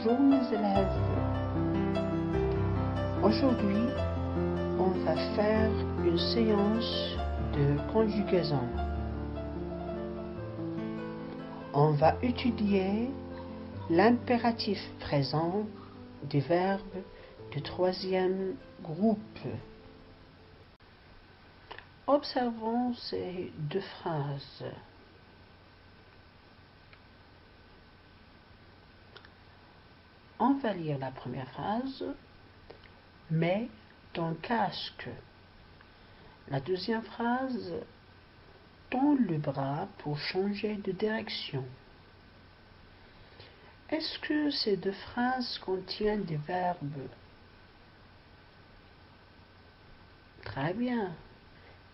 Bonjour mes élèves. Aujourd'hui, on va faire une séance de conjugaison. On va étudier l'impératif présent des verbes du troisième groupe. Observons ces deux phrases. On va lire la première phrase. Mets ton casque. La deuxième phrase. Tends le bras pour changer de direction. Est-ce que ces deux phrases contiennent des verbes? Très bien.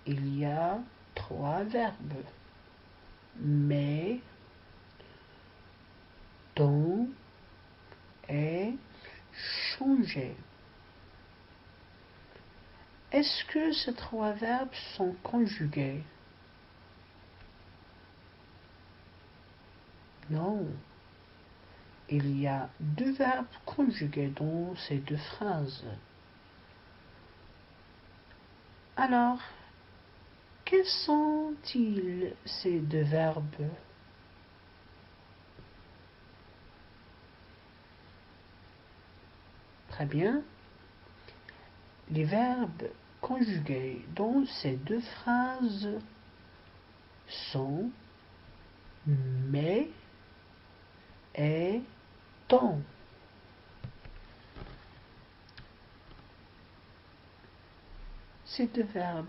Il y a 3 verbes. Mets, tends et changer. Est-ce que ces 3 verbes sont conjugués? Non. Il y a 2 verbes conjugués dans ces deux phrases. Alors, quels sont-ils ces 2 verbes? Très bien. Les verbes conjugués dans ces deux phrases sont mets et tends. Ces deux verbes,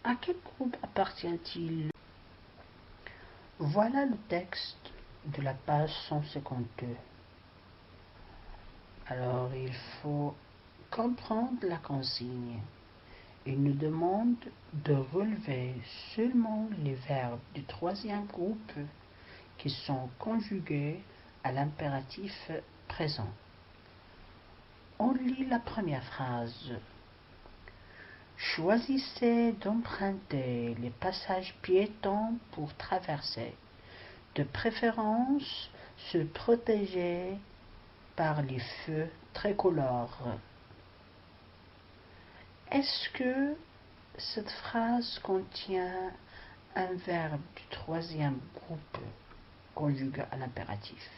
à quel groupe appartient-il? Voilà le texte de la page 152. Alors, il faut comprendre la consigne. Il nous demande de relever seulement les verbes du troisième groupe qui sont conjugués à l'impératif présent. On lit la première phrase. Choisissez d'emprunter les passages piétons pour traverser. De préférence, se protéger par les feux tricolores. Est-ce que cette phrase contient un verbe du troisième groupe conjugué à l'impératif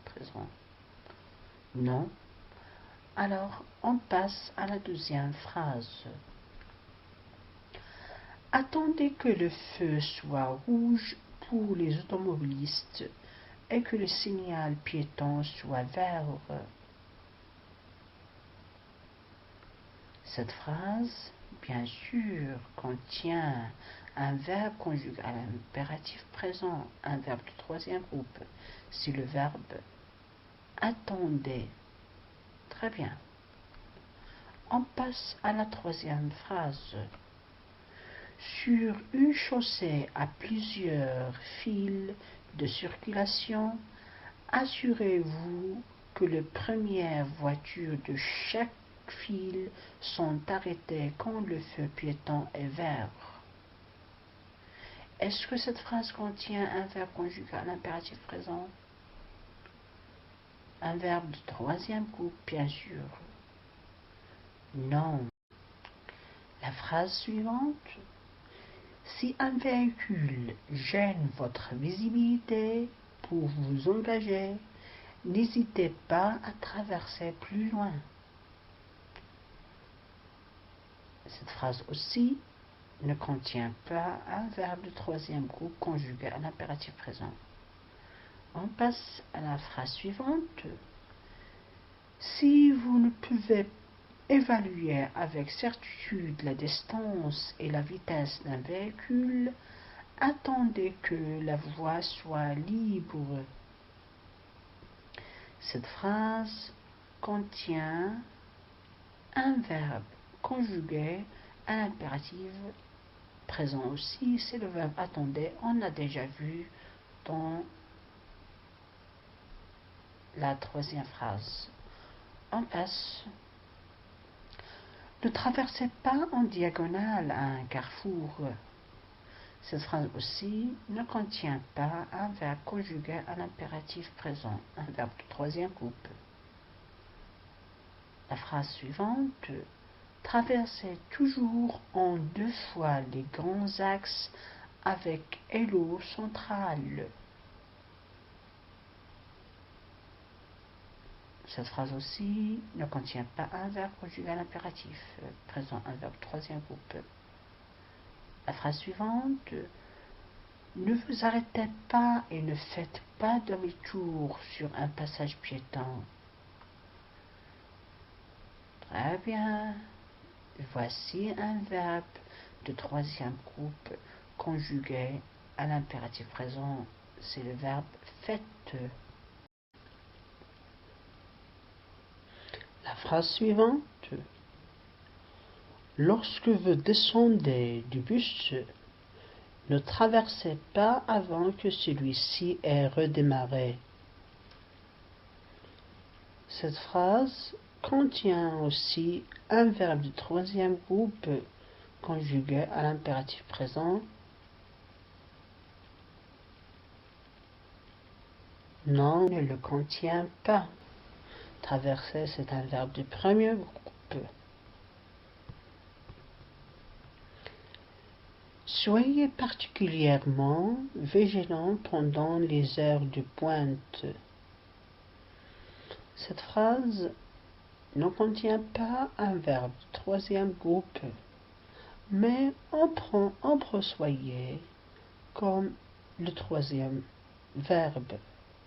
présent? Non. Alors, on passe à la deuxième phrase. Attendez que le feu soit rouge pour les automobilistes et que le signal piéton soit vert. Cette phrase, bien sûr, contient un verbe conjugué à l'impératif présent, un verbe du troisième groupe. C'est le verbe attendez. Très bien. On passe à la troisième phrase. Sur une chaussée à plusieurs fils de circulation, assurez-vous que les premières voitures de chaque fil sont arrêtées quand le feu piéton est vert. Est-ce que cette phrase contient un verbe conjugué à l'impératif présent? Un verbe du troisième groupe, bien sûr. Non. La phrase suivante. Si un véhicule gêne votre visibilité pour vous engager, n'hésitez pas à traverser plus loin. Cette phrase aussi ne contient pas un verbe du troisième groupe conjugué à l'impératif présent. On passe à la phrase suivante. Si vous ne pouvez évaluer avec certitude la distance et la vitesse d'un véhicule, attendez que la voie soit libre. Cette phrase contient un verbe conjugué à l'impératif présent aussi. C'est le verbe attendez. On l'a déjà vu dans la troisième phrase. On passe. Ne traversez pas en diagonale à un carrefour. Cette phrase aussi ne contient pas un verbe conjugué à l'impératif présent, un verbe de troisième groupe. La phrase suivante: traversez toujours en 2 fois les grands axes avec hello central. Cette phrase aussi ne contient pas un verbe conjugué à l'impératif présent, un verbe de troisième groupe. La phrase suivante: ne vous arrêtez pas et ne faites pas demi-tour sur un passage piéton. Très bien. Voici un verbe de troisième groupe conjugué à l'impératif présent. C'est le verbe faites. La phrase suivante: lorsque vous descendez du bus, ne traversez pas avant que celui-ci ait redémarré. Cette phrase contient aussi un verbe du troisième groupe conjugué à l'impératif présent. Non, ne le contient pas. Traverser, c'est un verbe du premier groupe. Soyez particulièrement vigilants pendant les heures de pointe. Cette phrase ne contient pas un verbe du troisième groupe, mais on prend soyez comme le troisième verbe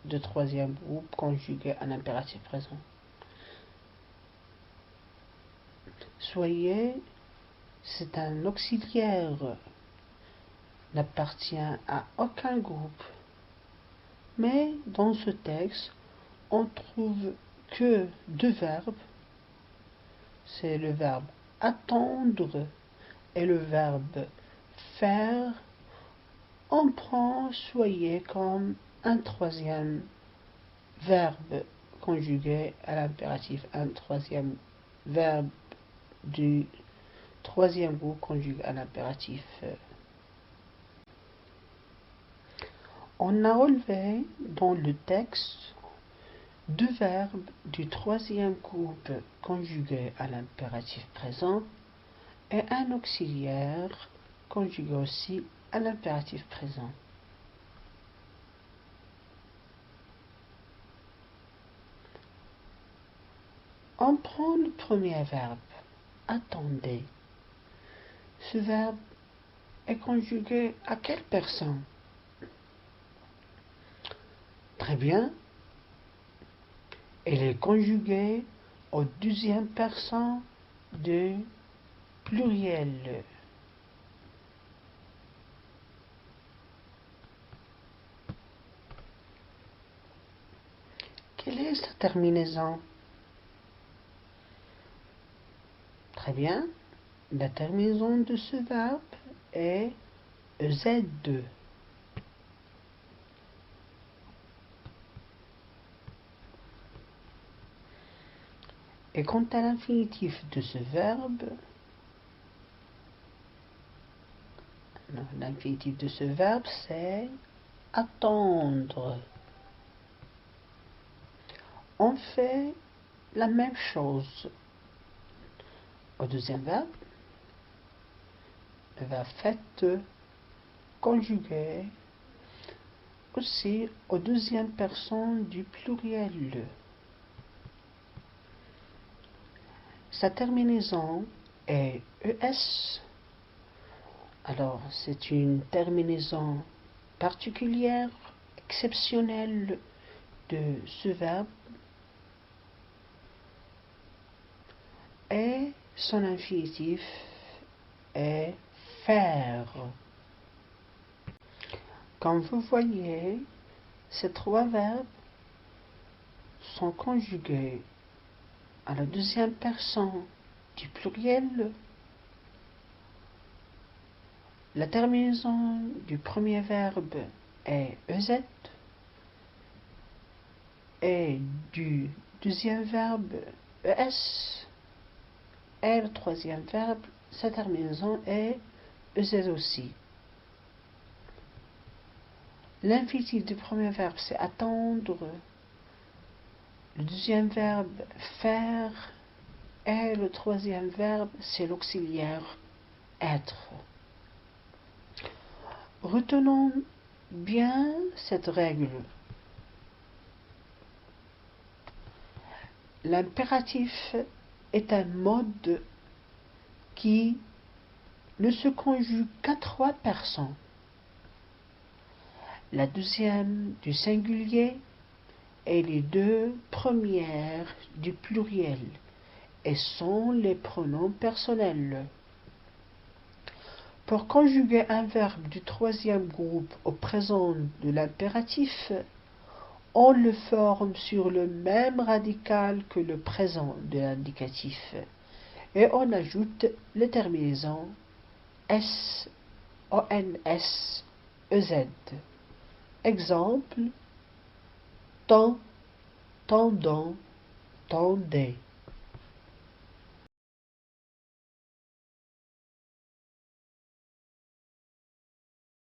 de troisième groupe conjugué à l'impératif présent. Soyez, c'est un auxiliaire, n'appartient à aucun groupe. Mais dans ce texte, on trouve que 2 verbes. C'est le verbe attendre et le verbe faire. On prend soyez comme un troisième verbe conjugué à l'impératif, un troisième verbe du troisième groupe conjugué à l'impératif. On a relevé dans le texte 2 verbes du troisième groupe conjugué à l'impératif présent et un auxiliaire conjugué aussi à l'impératif présent. On prend le premier verbe, attendez. Ce verbe est conjugué à quelle personne? Très bien. Elle est conjuguée au deuxième personne du pluriel. Quelle est sa terminaison? Très bien. La terminaison de ce verbe est Z2. Et quant à l'infinitif de ce verbe, l'infinitif de ce verbe, c'est attendre. On fait la même chose au deuxième verbe, le verbe fait conjugué aussi aux deuxième personne du pluriel. Sa terminaison est ES. Alors, c'est une terminaison particulière, exceptionnelle de ce verbe. Et son infinitif est faire. Comme vous voyez, ces 3 verbes sont conjugués à la deuxième personne du pluriel. La terminaison du premier verbe est EZ et du deuxième verbe ES. Et le troisième verbe, sa terminaison est EZ aussi. L'infinitif du premier verbe, c'est attendre. Le deuxième verbe, faire. Et le troisième verbe, c'est l'auxiliaire être. Retenons bien cette règle. L'impératif est un mode qui ne se conjugue qu'à 3 personnes. La deuxième du singulier et les 2 premières du pluriel et sont les pronoms personnels. Pour conjuguer un verbe du troisième groupe au présent de l'impératif, on le forme sur le même radical que le présent de l'indicatif et on ajoute les terminaisons s, ons, ez. Exemple, tant, tendant, tendez.